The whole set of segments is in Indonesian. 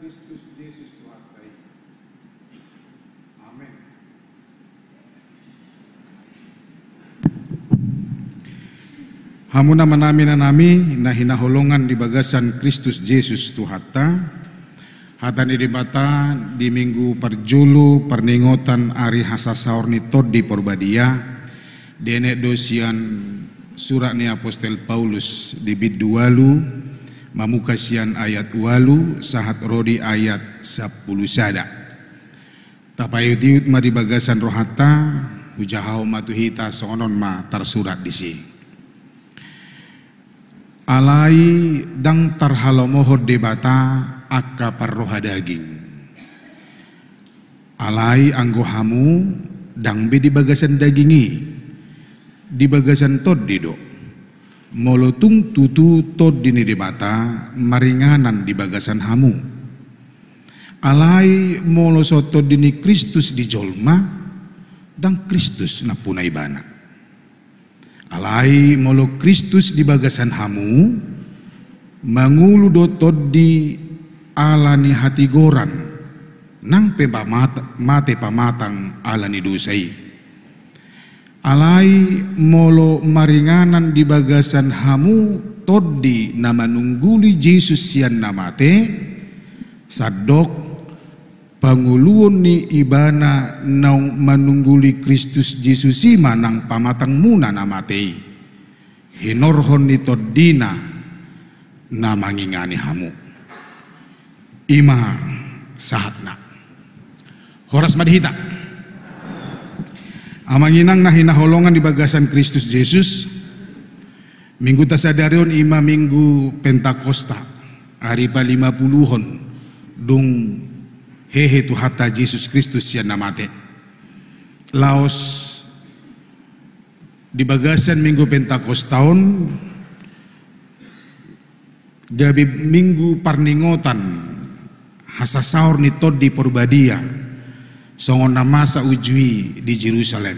Kristus Yesus Tuhan baik. Amin. Hamuna manami nanami nahina holongan di bagasan Kristus Yesus Tuhata. Hatan idibata di minggu perjulu perningotan ari hasasaur ni tod di porbadia. Dene dosian surat ni Apostel Paulus di bid 2 mamukasian ayat 8 sahat rodi ayat 10 sada. Tapayu diut ma di bagasan rohata hujahau matuhita sonon ma tersurat di si. Alai dang tarhalomohod debata akka parroha daging. Alai anggo hamu dang be di bagasan dagingi. Di bagasan tod dido. Molotung tutu tod dini debata maringanan di bagasan hamu. Alai moloso tod dini Kristus di jolma dang Kristus na punay bana. Alai molo Kristus di bagasan hamu mangulu do todi alani hati goran nang mate pamatang alani dosai. Alai molo maringanan di bagasan hamu todi nama nungguli Yesus sian namate sadok panguluon ni ibana nang manungguli Kristus Yesus manang pamatang muna namatei hinorhon ni todina na mangingani hamu ima sahatna horas madhita amanginang na hinaholongan di bagasan Kristus Yesus minggu tasadarion ima minggu Pentakosta hari pa 50-hon dung hehe tuhata Yesus Kristus siya namate. Laos di bagasan minggu Pentakostaon gabi minggu parningotan hasasaur ni tod di porbadia songon nama sa ujui di Jerusalem.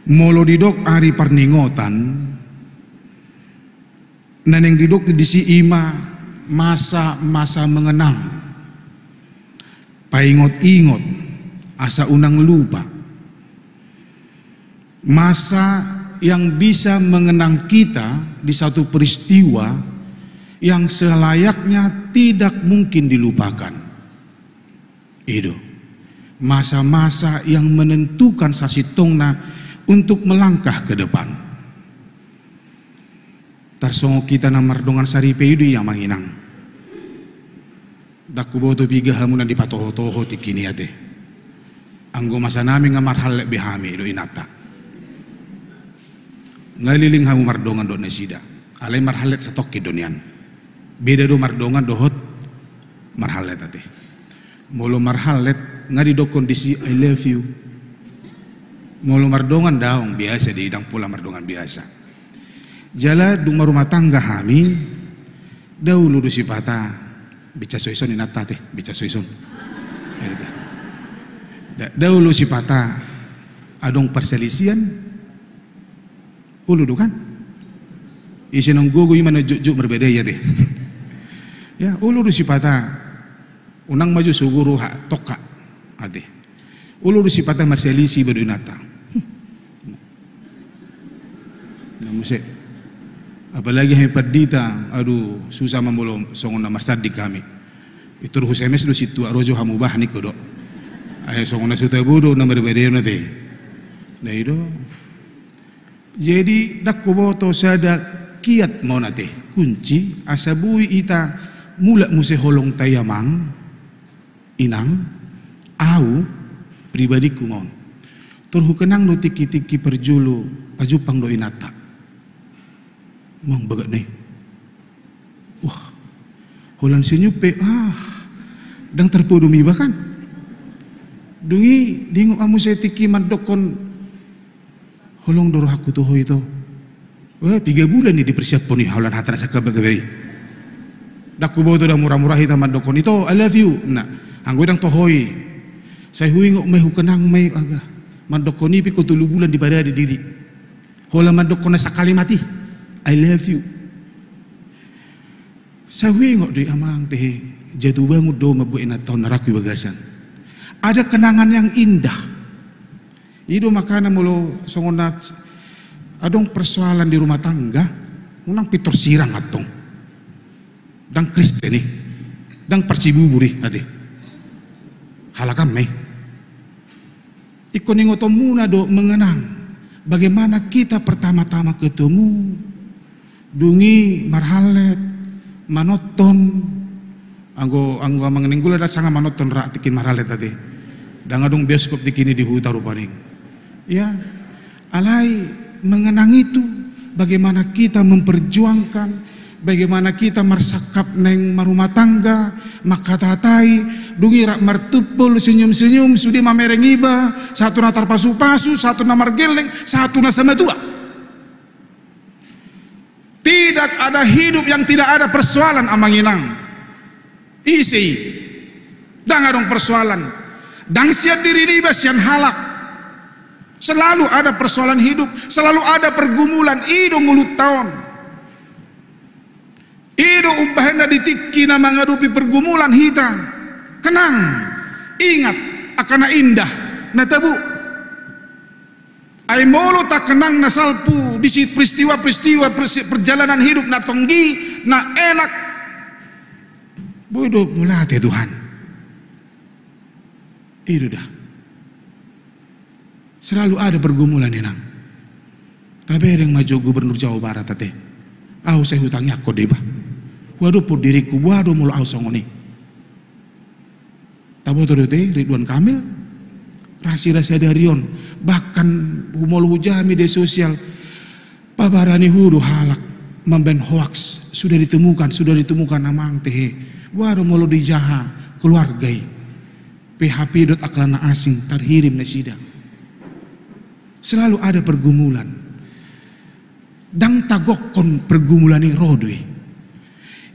Molo didok hari parningotan naneng didok di si ima masa mengenang paingot-ingot asa unang lupa masa yang bisa mengenang kita di satu peristiwa yang selayaknya tidak mungkin dilupakan. Itu masa-masa yang menentukan sasitongna untuk melangkah ke depan. Tarsongo kita na mardongan saripe itu yang manginang. Daku boto biga hamunan di patoho-toho tikini ate. Anggo masa namin nga marhal bihami do inata. Ngaliling hamu mardongan do nesida. Alay marhalet sa tokki donian. Beda do mardongan dohot marhalet ate. Molo marhalet nga di do kondisi I love you. Molo mardongan daong biasa di idang pula mardongan biasa. Jala dung marumah tangga hami dahulu do sipata bica soison inata teh bica soison dahulu si pata adong perselisian ulu kan isinong gugu imana juk berbeda ya teh ya ulu si pata unang maju suguru hak toka ate ulu si pata perselisi bedo inata namusik apalagi yang perdita, aduh susah membolong songon nama sadi kami. Itu ruh SMS do situ arojo hamubah ni kodo. Ayo songon nasuta bodo nama berbeda nanti. Nah itu. Jadi dak kuboto sada kiat mau nanti kunci asabui ita mula muse holong tayamang inang au pribadiku mon. Turhu kenang do tiki-tiki perjulu pajupang do inata. Mang bagat nih, wah, holan senyupe, dang terpudumi bahkan, dungi dingok amu setiki mandokon, holong doroh aku tuh itu, wah 3 bulan nih dipersiapkan nih holan hatan sakal bagabei, daku bawa tuh dah murah-murah hitam mandokon itu, I love you, nah, anggo dang tohoi, saya hui ngok mehu kenang mei aga, mandokon ini piko 3 bulan di pada diri, holan mandokon sekali mati. I love you. Sawi ngok di amang teh jatuh bangun do ngebuin atau neraku bagasan. Ada kenangan yang indah. Itu makanya mulu songonat adong persoalan di rumah tangga, unang pitor sirang atong. Dang Kristen nih, dang persibuburi ade. Halakam meh. Ikon ingotom muna do mengenang bagaimana kita pertama-tama ketemu, dungi marhalet, manoton, anggo mengenenggula da sanga manoton rak tikin marhalet tadi. Dangadong bioskop dikini di huta rupaning. Ya, alai mengenang itu bagaimana kita memperjuangkan, bagaimana kita mersakap neng marumah tangga, makatatai, dungi rak martupul senyum-senyum sudi mamereng iba, satu na tarpasu-pasu, satu na margeleng, satu na sama dua. Tidak ada hidup yang tidak ada persoalan amanginang. Isi, dangadong persoalan, dang siat diri riba sian halak. Selalu ada persoalan hidup, selalu ada pergumulan, ido ngulut tahun. Ido ubahna ditiki na menghadapi pergumulan hita. Kenang, ingat akan indah na tabu. Ai molo tak kenang na salpu di peristiwa-peristiwa perjalanan hidup na tonggi na enak. Bodoh mulate Tuhan. Itu dah. Selalu ada pergumulan enang. Tapi yang maju gubernur Jawa Barat tete. Aku saya hutangnya aku deba. Waduh pun diriku waduh mulu aku songoni. Tabo tete Ridwan Kamil, rahasia-rahasia darion, bahkan mulu hujah media sosial. Pabarani huru halak memben hoax sudah ditemukan namang teh. Waduh mulu dijaha keluargai. PHP aklana asing terhirim nasida. Selalu ada pergumulan. Dang tagokon pergumulan ini rodwe.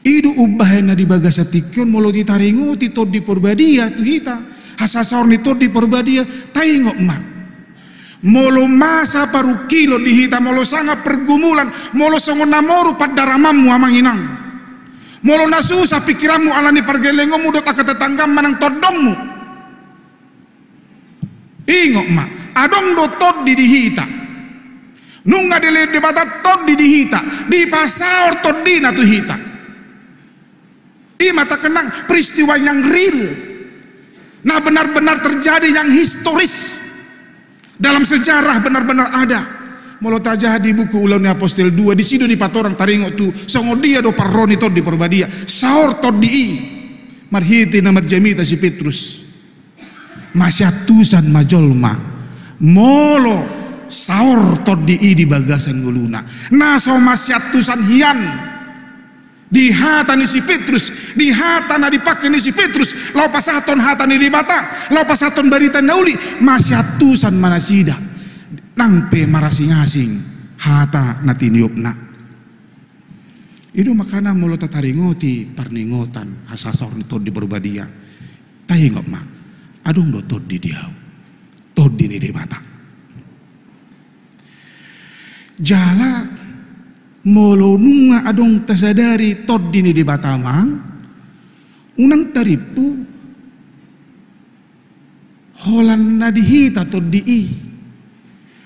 Idu ubahena di bagasatikyon molo ditaringo titod di porbadia tu hita. Hasasaur nitod di porbadia taingok mak. Molo masa paru kilo di hita molo sanga pergumulan molo songon namoru padaramamu amanginang. Molo nasusa pikiranmu alani pargelengomu dot akatetanggam manang todongmu. Ingok mak. Adong do tod di dihita nunga dele debata tod di dihita di pasar tod di na tu hita mata kenang peristiwa yang real nah benar-benar terjadi yang historis dalam sejarah benar-benar ada molo tajah di buku Ulangi Apostel 2 di sido di patorang taringo tu songo dia do parroni tod di porbadia saur tod di marhiti na marjamita si Petrus masyatusan majolma molo saur tod di bagasan guluna naso masyatusan hian di hatan si Petrus di hatan dipakai si Petrus lau pasaton hatan di bata lau pasaton barita nauli masyatusan manasida nangpe marasing-asing hata natiniupna itu makana molo tataringoti parningotan hasasor ni tod di berbadia tahingop ma adung do tod di diau tod di bata jala molo nunga adong tasadari tod di bata mang unang taripu holan na dihita tod di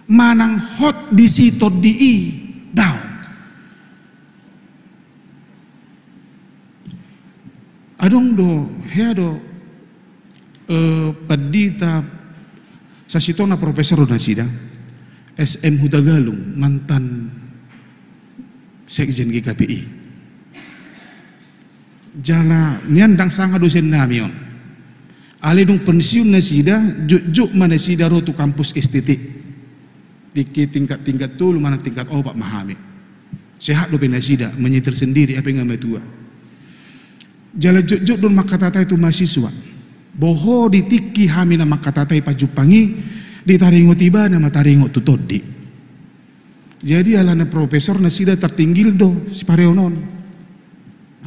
manang hot di si tod di daw adong do heado padita sa sitona profesor na sida SM Hudagalung mantan sekjen GKPI jala niandang sanga dosen nami on ali dong pensiun na sida juk mana sida rotu kampus estetik tiki tingkat tulu mana tingkat opak mahami sehat do penasida menyitir sendiri apa yang tua jala juk don makatata itu mahasiswa boho ditiki hamina makatatai pajupangi ditaringo tiba nama taringo tutodi jadi alana profesor nasida tertinggil do si pareonon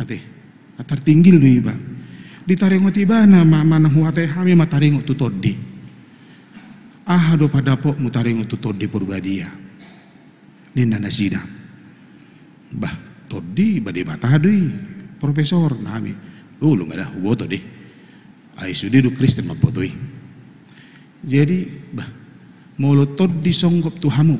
ate tertinggil do iba ditaringo tiba nama mana huate hami mataringo tutodi do padapo mutaringo tutodi purbadia ninna nasida bah todi bade batadui profesor nami. Lu nggak ada huboto deh. Ai sudi du Kristen mapotoi. Jadi molotod disonggop Tuhamu.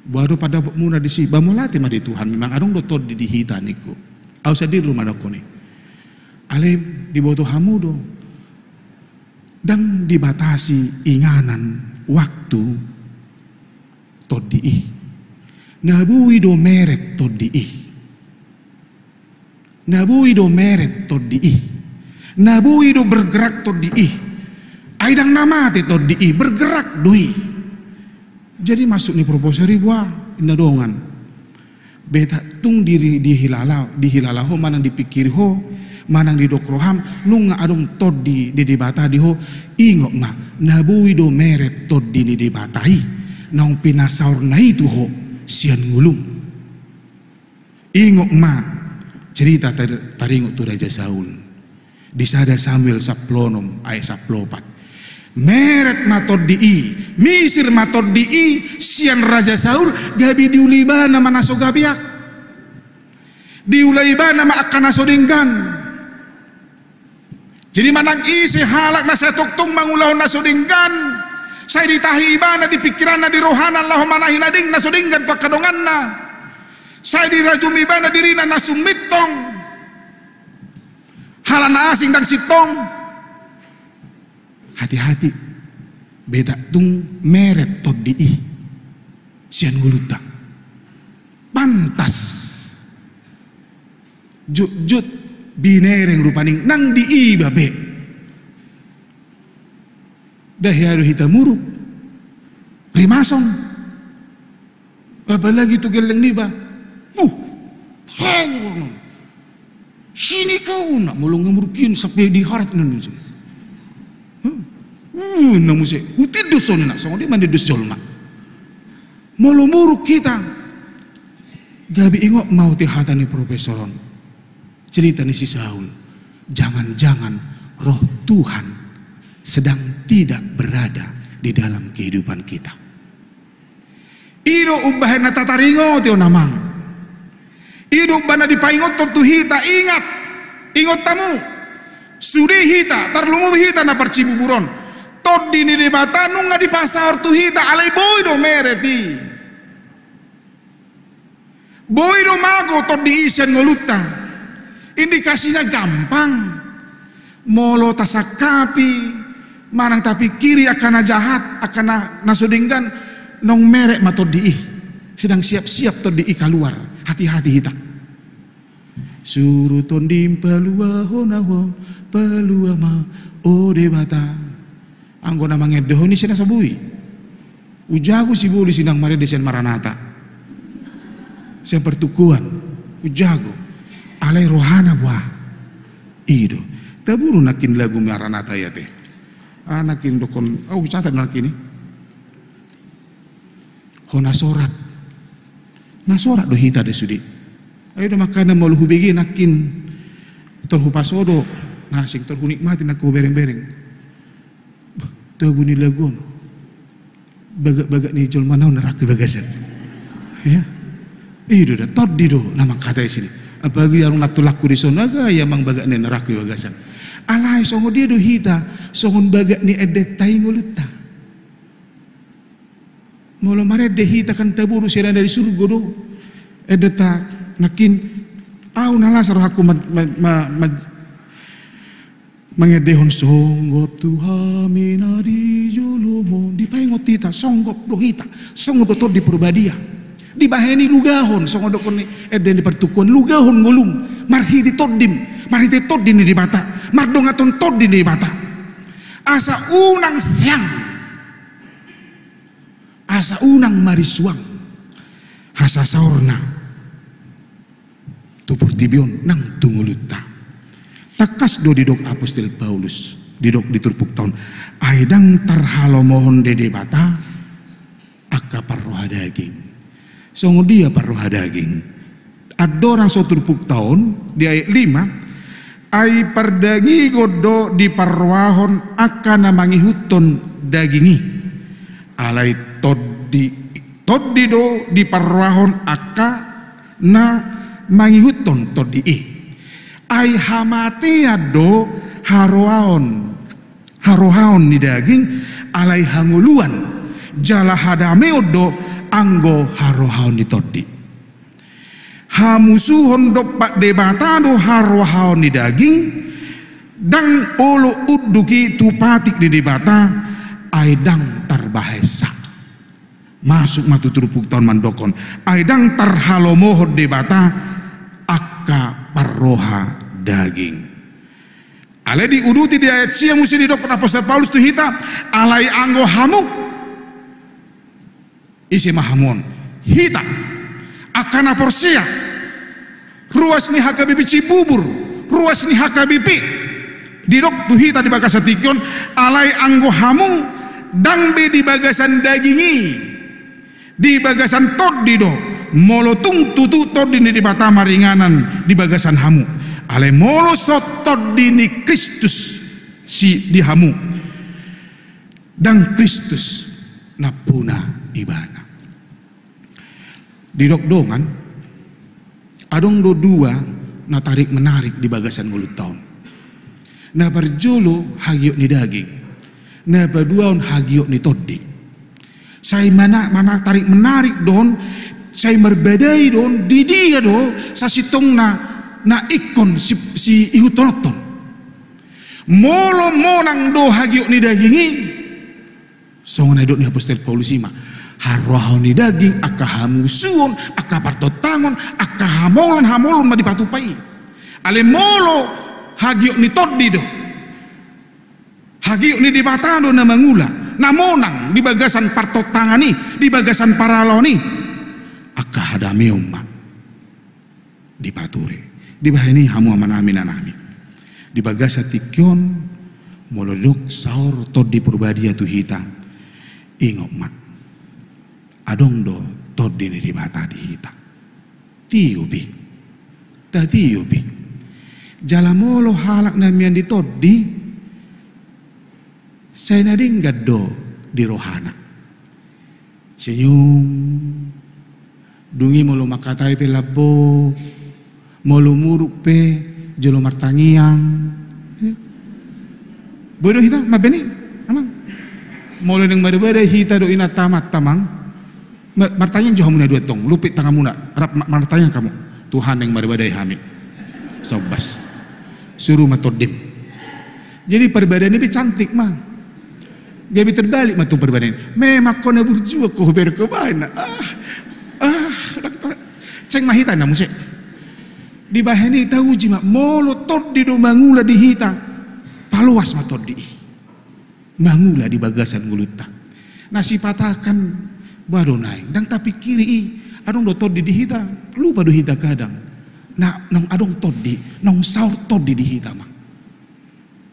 Baru pada muna di si bamolati mah di Tuhan memang adong do tod di hita niku. Au sadir rumah dako ni. Ale di bawah Tuhamu do. Dan dibatasi inganan waktu tod di. Nabui do meret tod di. Nabui do meret tod di. Nabui do bergerak tod di. Aidang namate tod di bergerak doi. Jadi masuk ni proposal buah inadongan. Beta tung diri di hilala ho manang dipikir ho, manang di dokroham nunga adong tod di bata di ho ingok ma nabui do meret tod di batai naung pinasaur na itu ho sian ngulung. Ingok ma cerita taringok tu Raja Saul. Di sada Samuel saplonom ay saplopat. Meret matod di misir matod di sian Raja Saul gabi diuliba nama naso gabiak diuliba nama akan naso dinggan. Jadi manang isi halak na saya tuktung mangulau naso dinggan saya ditahi ibana di pikiran na di rohana Allah manahin ading naso dinggan pakadongan na saya dirajum ibana diri na nasumitong halana asing dan sitong. Hati-hati beta tung meret tod di sian nguluta pantas jut binereng rupaning nang di babe dahiaru hitamuruk rimasong apalagi tu geleng niba sini kau nak mulung ngemurukin sampai di harat Indonesia. Namun saya utidus sonina songo dia mandi dus jolma molomuruk kita gabi ingok mau tihatani profesoron cerita ni si Saul. Jangan-jangan roh Tuhan sedang tidak berada di dalam kehidupan kita. Ido ubahena tataringo tio namang ido bana dipaingot tortuhita ingot tamu sudi hita tarlumu hita na percibuburon tod di bata nunga di pasar tu hita alai boy do mereti boy do mago tod di isian ngoluta indikasinya gampang molo tasakapi manang tapi kiri akan jahat akan nasudinggan nong merek matod di sedang siap-siap tod di keluar. Hati-hati hita suruh tondim pelua honawo pelua ma ode bata anggona mangedoh ni sina sabui ujago si buli sinang mare desen maranata sen pertukuan ujago alai rohana buah ido taburu nakin lagu maranata ya teh anakin dokon catat nakini hona sorat nasorat do hita de sudi ayo do makana mau luhu begi nakin torhu pasodo nasing torhu nikmati naku bereng-bereng bunyi lagun bagak-bagak ni jol manau neraka bagasan ya itu dah tod di do nama kata sini apalagi yang natulaku di sana ga ya mang bagak ni neraka bagasan alai songo dia do hita songon bagak ni edet tai nguluta molo mare de hita kan taburu sira dari surga do edeta nakin au nalasar aku mangedehon songgop Tuhan minari jolomo dipaingot tita songgop dohita songgop dotor di perbadia dibaheni lugahon songgop dokon eden di pertukuan lugahon ngulum marhiti toddim marhiti toddin di bata mardongaton toddin di bata asa unang siang asa unang marisuang hasa saorna tupur tibion nang tunguluta takas do didok apostol Paulus didok diturpuk tahun aidang terhalo mohon dede bata akka parroha daging songo dia parroha daging ada orang so turpuk tahun di ayat 5 ai pardagi godo di parwahon akan namangi huton dagingi alai toddi do di parwahon akka na mangi huton toddi ai hamatea do harohaon ni daging alai hanguluan jala hadameo do anggo harohaon ni todi hamusuhon do pak debata do harohaon ni daging dang olo uduki tupatik di debata aidang tarbahesa masuk matu turupuk tahun mandokon aidang tarhalomohod debata akka parroha daging ale diuduti di ayat siang musi di dokter apostol Paulus tu hita alai anggo hamu isi mahamon hita akana porsia ruas ni hakabibi cibubur ruas ni hakabibi di dok tu hita di bagasatikon alai anggo hamu dangbe di bagasan dagingi di bagasan todido molotung tutu todini di bata maringanan di bagasan hamu ale molo sotodini Kristus si di hamu dan Kristus napuna ibana di dok dongan adong do dua na tarik menarik di bagasan ngulut tahun na berjolo hagiok ni daging na berduaon hagiok ni todi saya mana tarik menarik don saya berbedai don di dia do sasitong na ikon si ihutonoton molo monang do hagiok ni dagingi songon edok ni apostol Paulus ima harwahon ni daging akka hamusuon akka partotangon akka hamolon madipatupai ale molo hagiok ni todi do hagiok ni dibatado na mangula namonang di bagasan partotangani di bagasan paraloni akka hadameumma di pature di bahini hamu amanami nanami di bagasa tikyon molodok saur todi purbadia tu hita ingok mak adong do todi ni di bata di hita tiubi tatiubi jalamolo halak namian di todi saya nading gaddo di rohana senyum dungi molo makatai pe labo molo muruk pe jolo martangiang bodoh hita mabeni amang molo neng bade hita do ina tamat tamang martangiang jo hamuna dua tong lupit tangamuna rap martangiang kamu Tuhan yang bade hami sobas suruh matodim jadi perbedaan ini cantik mah gabi terbalik matu perbandingan. Memang kau nak berjuang kau berkebahan. Ceng mahita na musik. Di bahani tahu jima molo tot di do mangula di hita. Paluas matot di. Mangula di bagasan nguluta. Nasi patakan baru naik. Dang tapi kiri adong do tot di hita. Lupa do hita kadang. Nah nong adong tot di, nong saur tot di hita mah.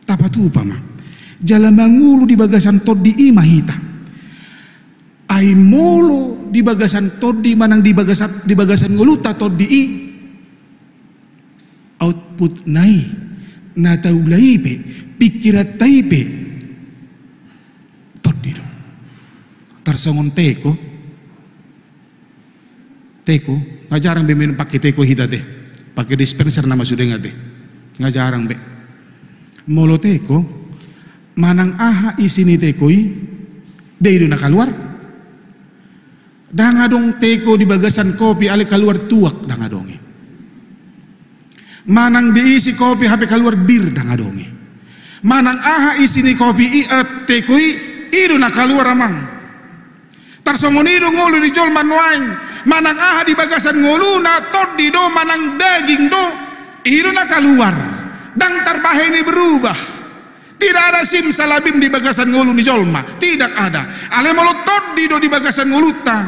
Tapatu apa mah? Jala mangulu di bagasan todi imahita ai molo di bagasan todi manang di bagasan nguluta todi i output nai na taulaipe pikirat taipe todi do tarsongon teko ngajarang be minum pakai teko hita teh pakai dispenser nama sudah ngate ngajarang be molo teko manang aha isini tekoi deido na keluar dangadong teko di bagasan kopi ale keluar tuak dangadongi manang diisi kopi hape keluar bir dangadongi manang aha isini kopi tekoi ido na keluar amang tarsongonido ngolu di jol manuain manang aha di bagasan ngolu na todi do manang daging do ido na keluar dang tarbaheni berubah. Tidak ada sim salabim di bagasan ngulu ni jolma, tidak ada. Ale molo todi do di bagasan nguluta.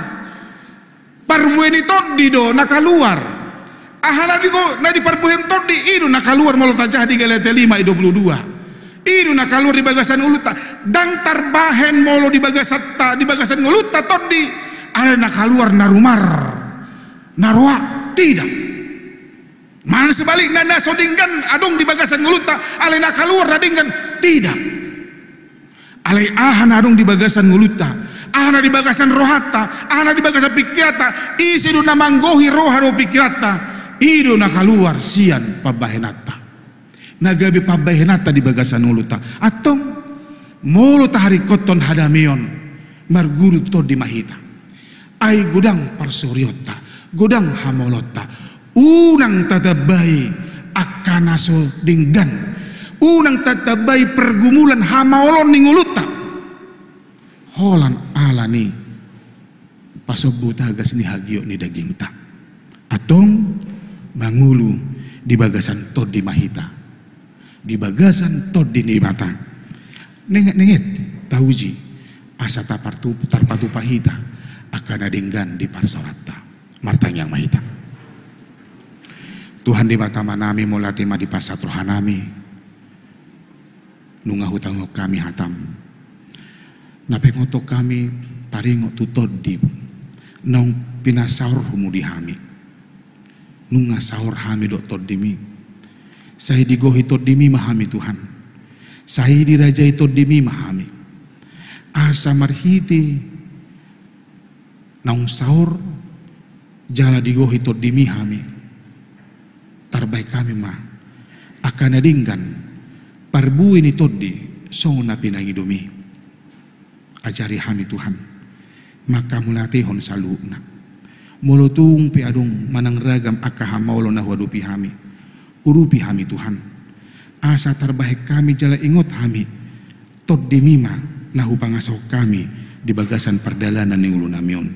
Parbueni todi do na keluar. Ahana di parbuhen todi idu na keluar molo tajah di Galatia 5:22. Idu na keluar di bagasan nguluta. Dang tarbahen molo di bagasan nguluta todi. Ale na keluar narumar. Narwa tidak. Mana sebaliknya na sodingkan adong di bagasan nguluta ale nak keluar radingkan tidak ale ahana adong di bagasan nguluta ahana di bagasan rohata ahana di bagasan pikirata isi do namanggohi roha do pikirata ido nak keluar sian pabahenata nagabi pabahenata di bagasan uluta atau mulu tahari koton hadamion marguru to di mahita ai gudang parsoriota gudang hamolota unang tatabai akanaso dinggan unang tatabai pergumulan hamaolon ning uluta holan alani pasobuta gas ni hagio ni daging ta atong mangulu di bagasan to di mahita di bagasan to di mata nenget tauji asa tarpatu pahita akan adenggan di parsorata martang yang mahita Tuhan di mata manami mulatima di pasat rohanami nunga hutang kami hatam napengotok kami taringo tutod di nong pinasaur humudi hami nunga saur hami dok tod dimi saya digohi tod dimi mahami Tuhan saya dirajai tod dimi mahami asa marhiti nong saur jala digohi tod dimi hami tarbaik kami mah akan adinggan parbu ini toddi song na pinangidumi ajari hami Tuhan maka mulatihon saluna mulutung piadung manang ragam akahamaulo na wadupi hami urupi hami Tuhan asa tarbaik kami jala ingot hami toddi mima nahu pangasaw kami di bagasan perdalanan ning ulunamion